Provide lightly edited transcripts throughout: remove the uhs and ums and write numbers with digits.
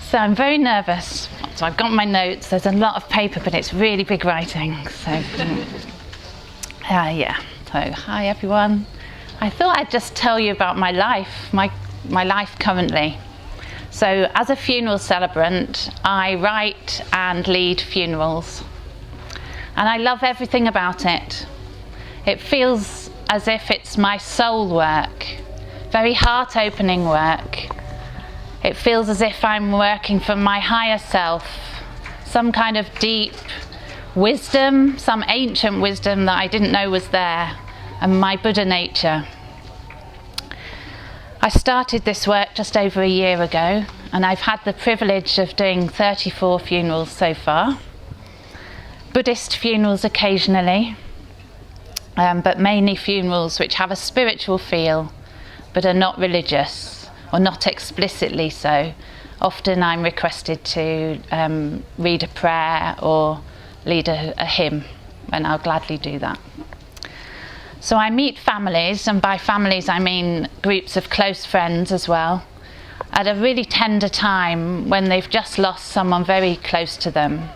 So I'm very nervous. So I've got my notes. There's a lot of paper, but it's really big writing. So, So, hi everyone. I thought I'd just tell you about my life, my life currently. So, as a funeral celebrant, I write and lead funerals. And I love everything about it. It feels as if it's my soul work, very heart-opening work. It feels as if I'm working for my higher self, some kind of deep wisdom, some ancient wisdom that I didn't know was there, and my Buddha nature. I started this work just over a year ago, and I've had the privilege of doing 34 funerals so far. Buddhist funerals occasionally, but mainly funerals which have a spiritual feel, but are not religious. Or not explicitly so. Often I'm requested to read a prayer or lead a hymn, and I'll gladly do that. So I meet families, and by families I mean groups of close friends as well, at a really tender time when they've just lost someone very close to them.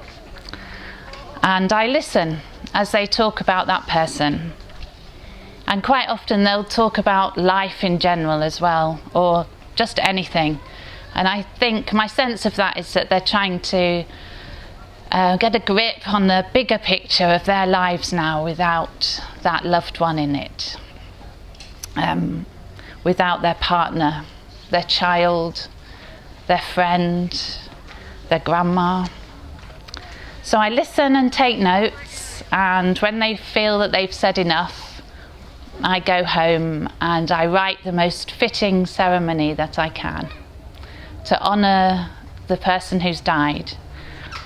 And I listen as they talk about that person. And quite often they'll talk about life in general as well, or just anything. And I think my sense of that is that they're trying to get a grip on the bigger picture of their lives now without that loved one in it, without their partner, their child, their friend, their grandma. So I listen and take notes, and when they feel that they've said enough, I go home and I write the most fitting ceremony that I can to honour the person who's died,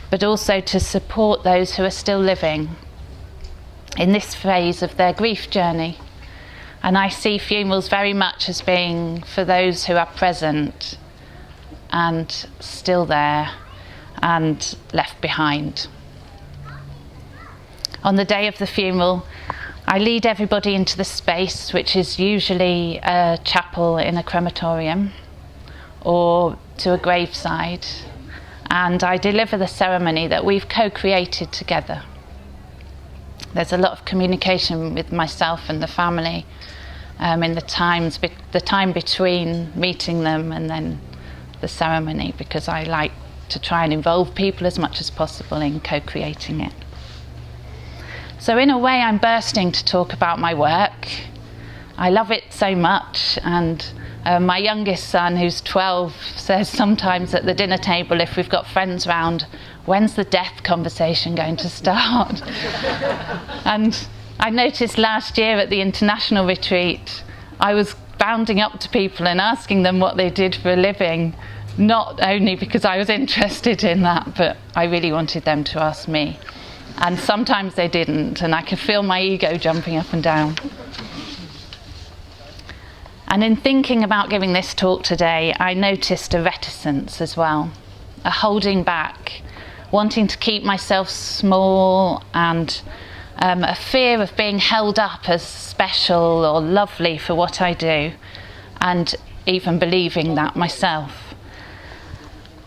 but also to support those who are still living in this phase of their grief journey. And I see funerals very much as being for those who are present and still there and left behind. On the day of the funeral, I lead everybody into the space, which is usually a chapel in a crematorium or to a graveside, and I deliver the ceremony that we've co-created together. There's a lot of communication with myself and the family in the time between meeting them and then the ceremony, because I like to try and involve people as much as possible in co-creating it. So in a way, I'm bursting to talk about my work. I love it so much, and my youngest son, who's 12, says sometimes at the dinner table, if we've got friends round, when's the death conversation going to start? And I noticed last year at the international retreat, I was bounding up to people and asking them what they did for a living, not only because I was interested in that, but I really wanted them to ask me. And sometimes they didn't, and I could feel my ego jumping up and down. And in thinking about giving this talk today, I noticed a reticence as well, a holding back, wanting to keep myself small, and a fear of being held up as special or lovely for what I do, and even believing that myself.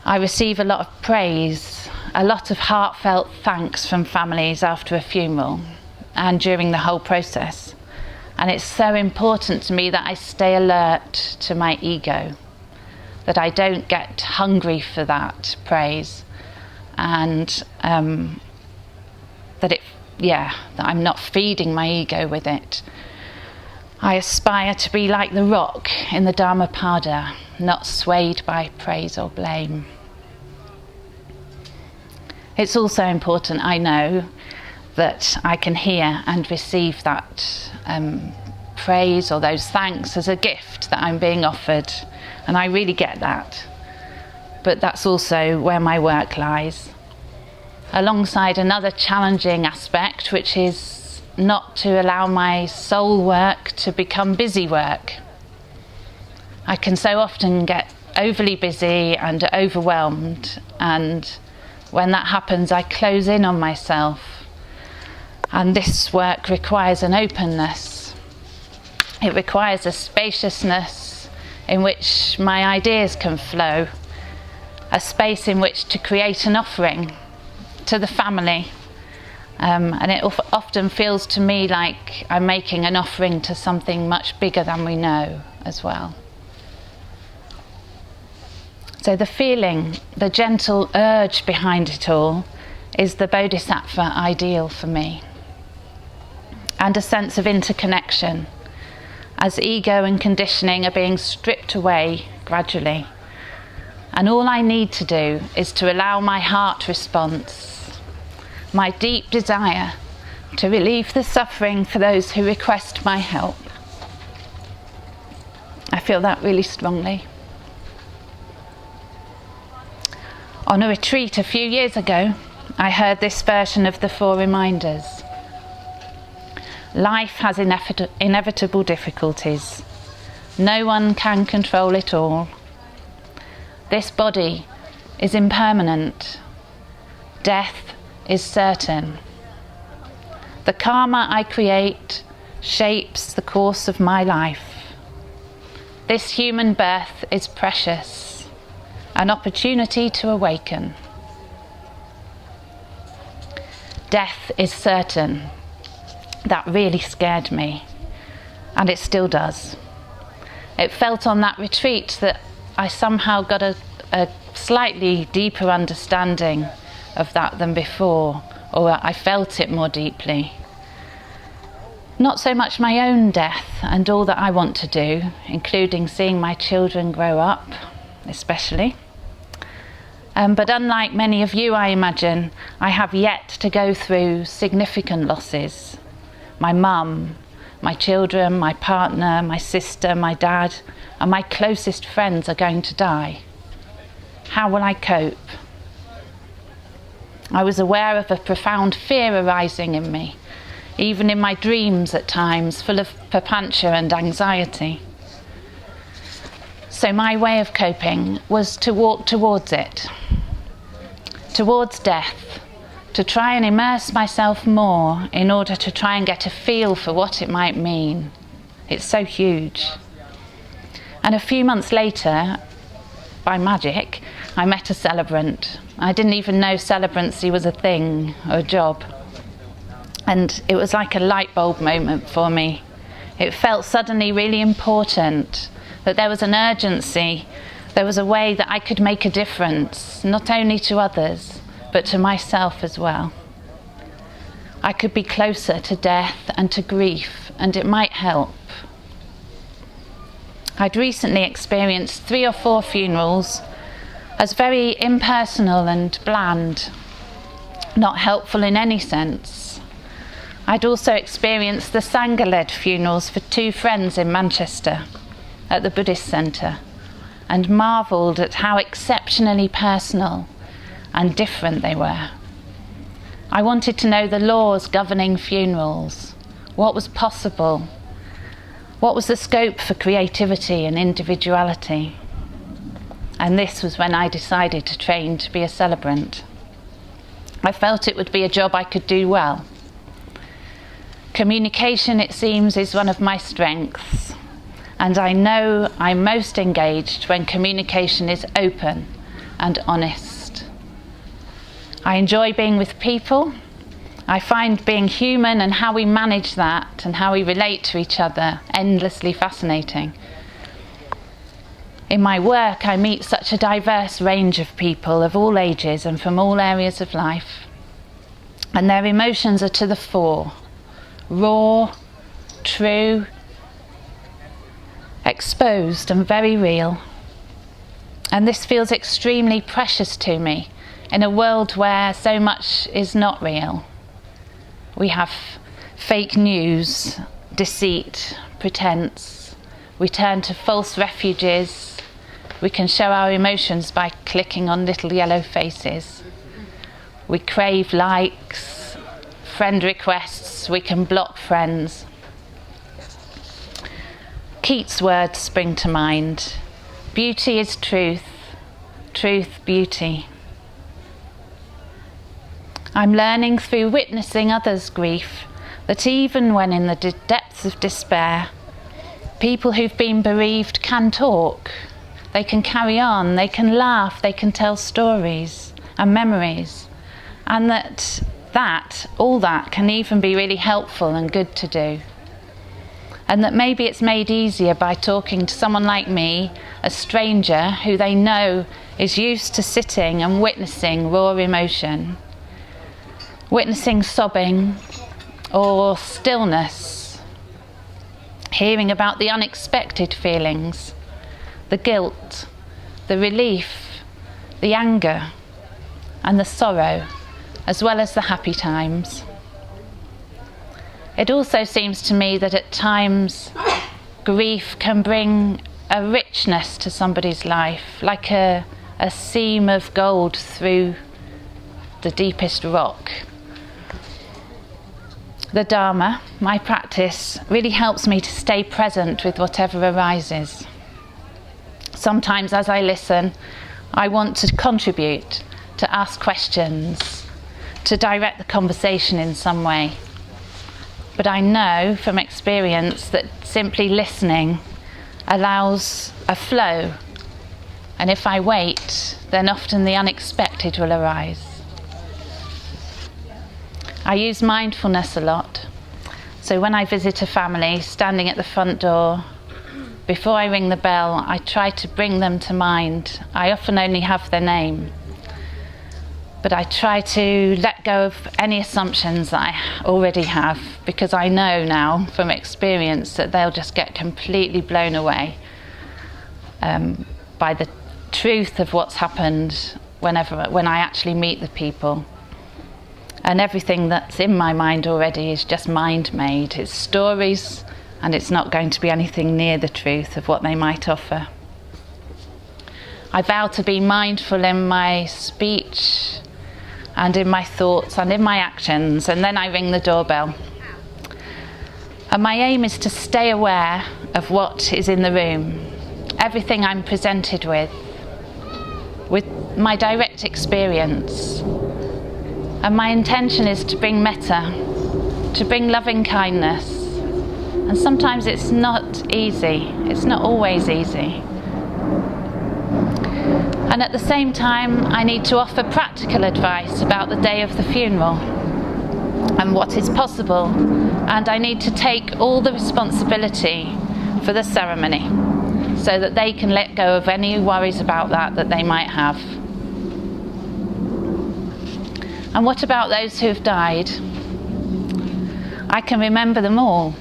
I receive a lot of praise, a lot of heartfelt thanks from families after a funeral and during the whole process. And it's so important to me that I stay alert to my ego, that I don't get hungry for that praise, and that I'm not feeding my ego with it. I aspire to be like the rock in the Dharma, not swayed by praise or blame. It's also important, I know, that I can hear and receive that praise or those thanks as a gift that I'm being offered, and I really get that. But that's also where my work lies, alongside another challenging aspect, which is not to allow my soul work to become busy work. I can so often get overly busy and overwhelmed, and when that happens, I close in on myself. And this work requires an openness. It requires a spaciousness in which my ideas can flow, a space in which to create an offering to the family. And it often feels to me like I'm making an offering to something much bigger than we know as well. So the feeling, the gentle urge behind it all, is the Bodhisattva ideal for me. And a sense of interconnection, as ego and conditioning are being stripped away gradually. And all I need to do is to allow my heart response, my deep desire to relieve the suffering for those who request my help. I feel that really strongly. On a retreat a few years ago, I heard this version of the Four Reminders. Life has inevitable difficulties. No one can control it all. This body is impermanent. Death is certain. The karma I create shapes the course of my life. This human birth is precious, an opportunity to awaken. Death is certain. That really scared me, and it still does. It felt on that retreat that I somehow got a slightly deeper understanding of that than before, or I felt it more deeply. Not so much my own death and all that I want to do, including seeing my children grow up, especially. But unlike many of you, I imagine, I have yet to go through significant losses. My mum, my children, my partner, my sister, my dad, and my closest friends are going to die. How will I cope? I was aware of a profound fear arising in me, even in my dreams at times, full of papancha and anxiety. So my way of coping was to walk towards it, towards death, to try and immerse myself more in order to try and get a feel for what it might mean. It's so huge. And a few months later, by magic, I met a celebrant. I didn't even know celebrancy was a thing or a job. And it was like a light bulb moment for me. It felt suddenly really important that there was an urgency, there was a way that I could make a difference, not only to others, but to myself as well. I could be closer to death and to grief, and it might help. I'd recently experienced 3 or 4 funerals as very impersonal and bland, not helpful in any sense. I'd also experienced the Sangha-led funerals for 2 friends in Manchester at the Buddhist Centre, and marvelled at how exceptionally personal and different they were. I wanted to know the laws governing funerals, what was possible, what was the scope for creativity and individuality. And this was when I decided to train to be a celebrant. I felt it would be a job I could do well. Communication, it seems, is one of my strengths, and I know I'm most engaged when communication is open and honest. I enjoy being with people. I find being human and how we manage that and how we relate to each other endlessly fascinating. In my work, I meet such a diverse range of people of all ages and from all areas of life. And their emotions are to the fore, raw, true, exposed and very real. And this feels extremely precious to me in a world where so much is not real. We have fake news, deceit, pretense. We turn to false refuges. We can show our emotions by clicking on little yellow faces. We crave likes, friend requests. We can block friends. Keats' words spring to mind. Beauty is truth, truth beauty. I'm learning through witnessing others' grief that even when in the depths of despair, people who've been bereaved can talk They can carry on, they can laugh, they can tell stories and memories. And all that can even be really helpful and good to do. And that maybe it's made easier by talking to someone like me, a stranger who they know is used to sitting and witnessing raw emotion, witnessing sobbing or stillness, hearing about the unexpected feelings, the guilt, the relief, the anger, and the sorrow, as well as the happy times. It also seems to me that at times grief can bring a richness to somebody's life, like a seam of gold through the deepest rock. The Dharma, my practice, really helps me to stay present with whatever arises. Sometimes as I listen, I want to contribute, to ask questions, to direct the conversation in some way. But I know from experience that simply listening allows a flow. And if I wait, then often the unexpected will arise. I use mindfulness a lot. So when I visit a family, standing at the front door, before I ring the bell, I try to bring them to mind. I often only have their name. But I try to let go of any assumptions that I already have, because I know now from experience that they'll just get completely blown away by the truth of what's happened when I actually meet the people. And everything that's in my mind already is just mind-made. It's stories, and it's not going to be anything near the truth of what they might offer. I vow to be mindful in my speech and in my thoughts and in my actions, and then I ring the doorbell. And my aim is to stay aware of what is in the room, everything I'm presented with my direct experience. And my intention is to bring metta, to bring loving kindness. And sometimes it's not easy, it's not always easy. And at the same time, I need to offer practical advice about the day of the funeral and what is possible. And I need to take all the responsibility for the ceremony so that they can let go of any worries about that they might have. And what about those who have died? I can remember them all.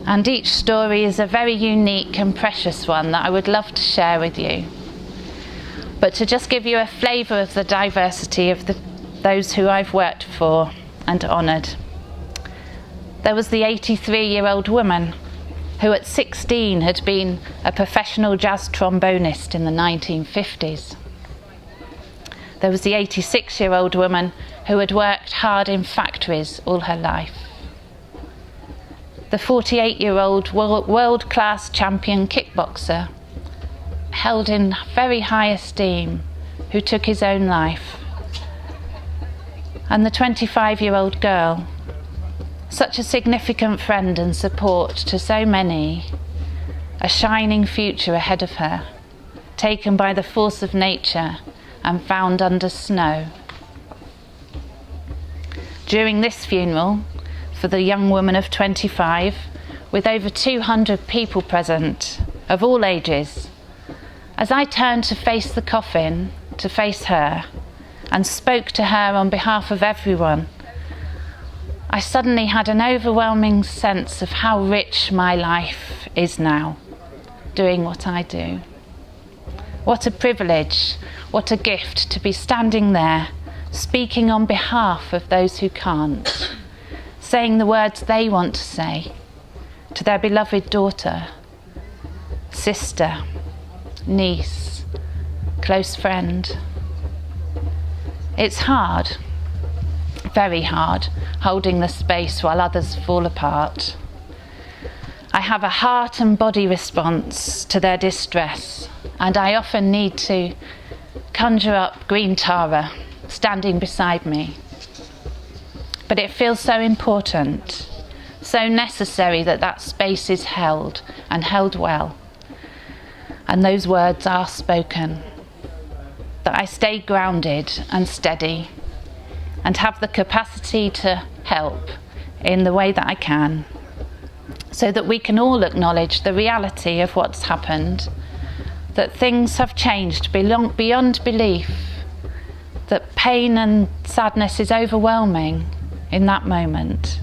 And each story is a very unique and precious one that I would love to share with you. But to just give you a flavour of the diversity of those who I've worked for and honoured. There was the 83-year-old woman who at 16 had been a professional jazz trombonist in the 1950s. There was the 86-year-old woman who had worked hard in factories all her life. The 48-year-old world-class champion kickboxer, held in very high esteem, who took his own life. And the 25-year-old girl, such a significant friend and support to so many, a shining future ahead of her, taken by the force of nature and found under snow. During this funeral, for the young woman of 25, with over 200 people present, of all ages, as I turned to face the coffin, to face her, and spoke to her on behalf of everyone, I suddenly had an overwhelming sense of how rich my life is now, doing what I do. What a privilege, what a gift to be standing there, speaking on behalf of those who can't, saying the words they want to say to their beloved daughter, sister, niece, close friend. It's hard, very hard, holding the space while others fall apart. I have a heart and body response to their distress, and I often need to conjure up green Tara standing beside me. But it feels so important, so necessary that space is held, and held well. and those words are spoken. That I stay grounded and steady and have the capacity to help in the way that I can, so that we can all acknowledge the reality of what's happened, that things have changed beyond belief, that pain and sadness is overwhelming in that moment,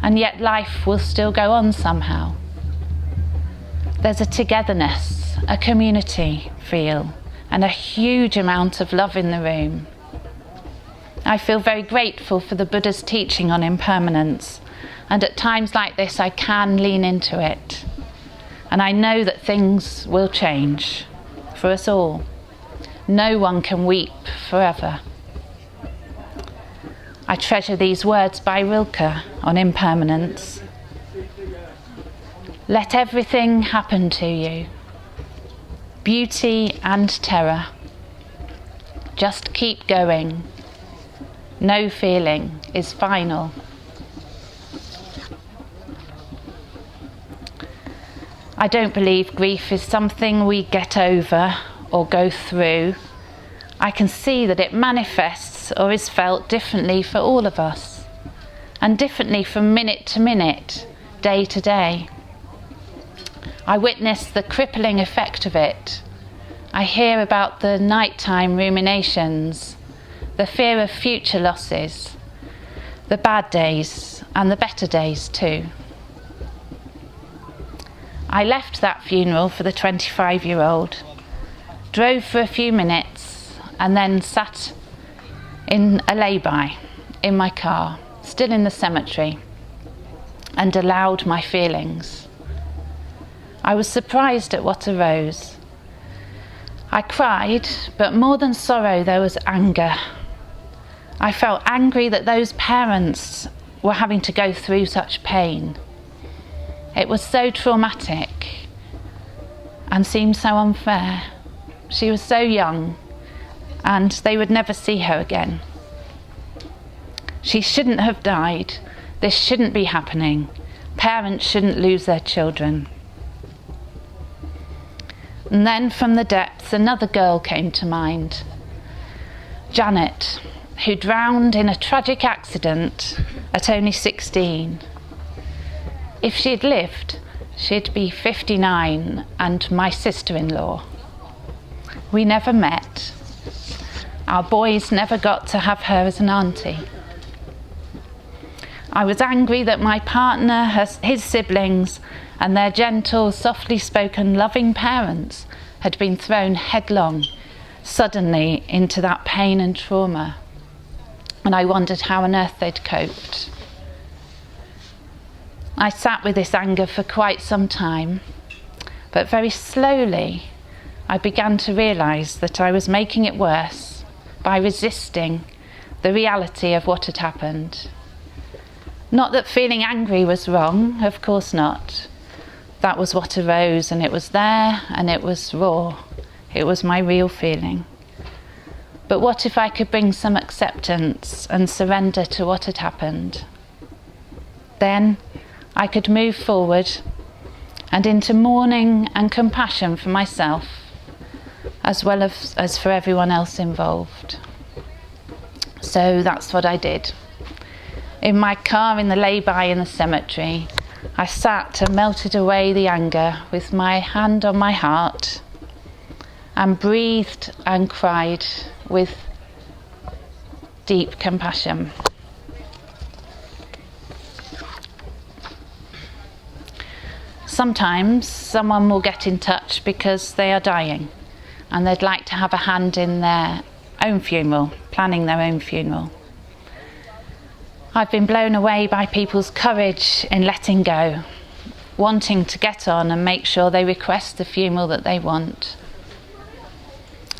and yet life will still go on somehow. There's a togetherness, a community feel, and a huge amount of love in the room. I feel very grateful for the Buddha's teaching on impermanence, and at times like this I can lean into it. And I know that things will change for us all. No one can weep forever. I treasure these words by Rilke on impermanence. Let everything happen to you, beauty and terror. Just keep going. No feeling is final. I don't believe grief is something we get over or go through. I can see that it manifests or is felt differently for all of us, and differently from minute to minute, day to day. I witness the crippling effect of it. I hear about the nighttime ruminations, the fear of future losses, the bad days and the better days too. I left that funeral for the 25-year-old, drove for a few minutes and then sat in a lay-by in my car, still in the cemetery, and allowed my feelings. I was surprised at what arose. I cried, but more than sorrow there was anger. I felt angry that those parents were having to go through such pain. It was so traumatic and seemed so unfair. She was so young and they would never see her again. She shouldn't have died. This shouldn't be happening. Parents shouldn't lose their children. And then from the depths, another girl came to mind. Janet, who drowned in a tragic accident at only 16. If she'd lived, she'd be 59 and my sister-in-law. We never met. Our boys never got to have her as an auntie. I was angry that my partner, his siblings, and their gentle, softly spoken, loving parents had been thrown headlong, suddenly into that pain and trauma. And I wondered how on earth they'd coped. I sat with this anger for quite some time, but very slowly I began to realise that I was making it worse by resisting the reality of what had happened. Not that feeling angry was wrong, of course not. That was what arose, and it was there, and it was raw. It was my real feeling. But what if I could bring some acceptance and surrender to what had happened? Then I could move forward and into mourning and compassion for myself, as well as for everyone else involved. So that's what I did. In my car in the lay-by in the cemetery, I sat and melted away the anger with my hand on my heart and breathed and cried with deep compassion. Sometimes someone will get in touch because they are dying and they'd like to have a hand in their own funeral, planning their own funeral. I've been blown away by people's courage in letting go, wanting to get on and make sure they request the funeral that they want.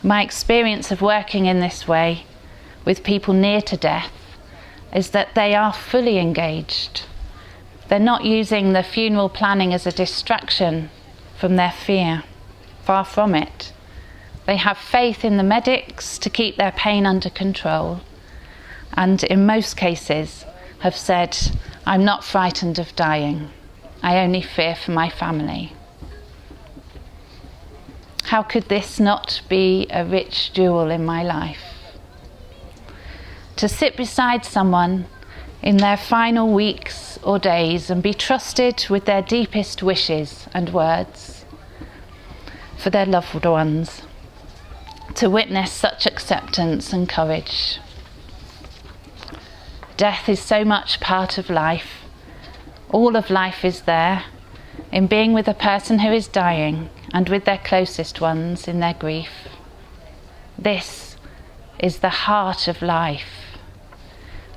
My experience of working in this way with people near to death is that they are fully engaged. They're not using the funeral planning as a distraction from their fear. Far from it. They have faith in the medics to keep their pain under control, and in most cases have said, I'm not frightened of dying. I only fear for my family. How could this not be a rich jewel in my life? To sit beside someone in their final weeks or days and be trusted with their deepest wishes and words for their loved ones. To witness such acceptance and courage. Death is so much part of life. All of life is there, in being with a person who is dying and with their closest ones in their grief. This is the heart of life.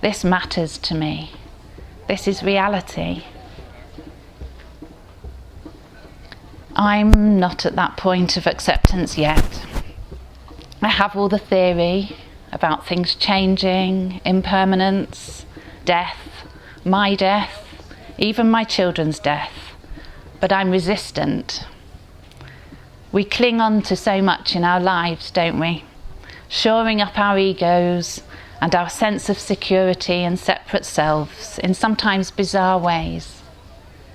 This matters to me. This is reality. I'm not at that point of acceptance yet. I have all the theory about things changing, impermanence, death, my death, even my children's death, but I'm resistant. We cling on to so much in our lives, don't we? Shoring up our egos and our sense of security and separate selves in sometimes bizarre ways.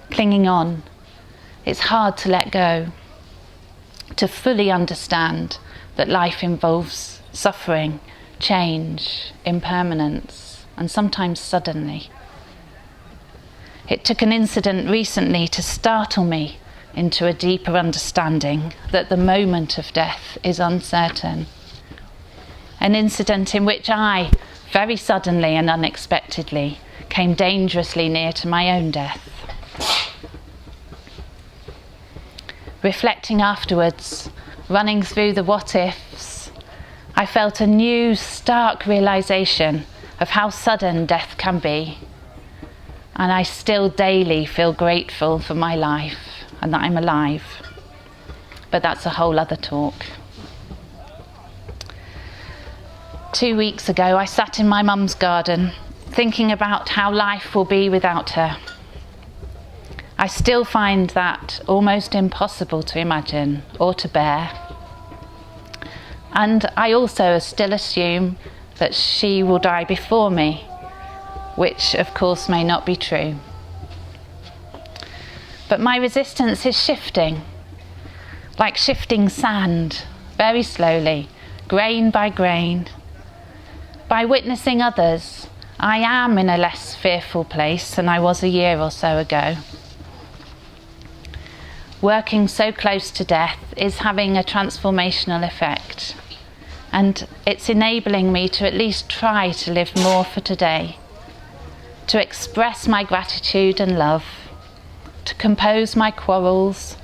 Clinging on. It's hard to let go, to fully understand that life involves suffering, change, impermanence, and sometimes suddenly. It took an incident recently to startle me into a deeper understanding that the moment of death is uncertain. An incident in which I, very suddenly and unexpectedly, came dangerously near to my own death. Reflecting afterwards, running through the what-ifs, I felt a new, stark realisation of how sudden death can be. And I still daily feel grateful for my life and that I'm alive. But that's a whole other talk. 2 weeks ago, I sat in my mum's garden, thinking about how life will be without her. I still find that almost impossible to imagine or to bear. And I also still assume that she will die before me, which of course may not be true. But my resistance is shifting, like shifting sand, very slowly, grain by grain. By witnessing others, I am in a less fearful place than I was a year or so ago. Working so close to death is having a transformational effect, and it's enabling me to at least try to live more for today, to express my gratitude and love, to compose my quarrels,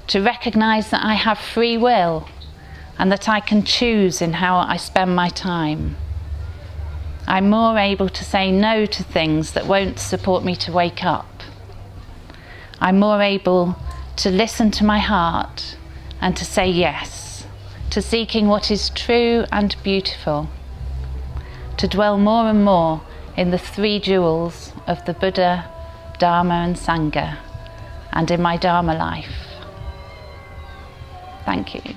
to recognise that I have free will and that I can choose in how I spend my time. I'm more able to say no to things that won't support me to wake up. I'm more able to listen to my heart and to say yes, to seeking what is true and beautiful, to dwell more and more in the three jewels of the Buddha, Dharma and Sangha, and in my Dharma life. Thank you.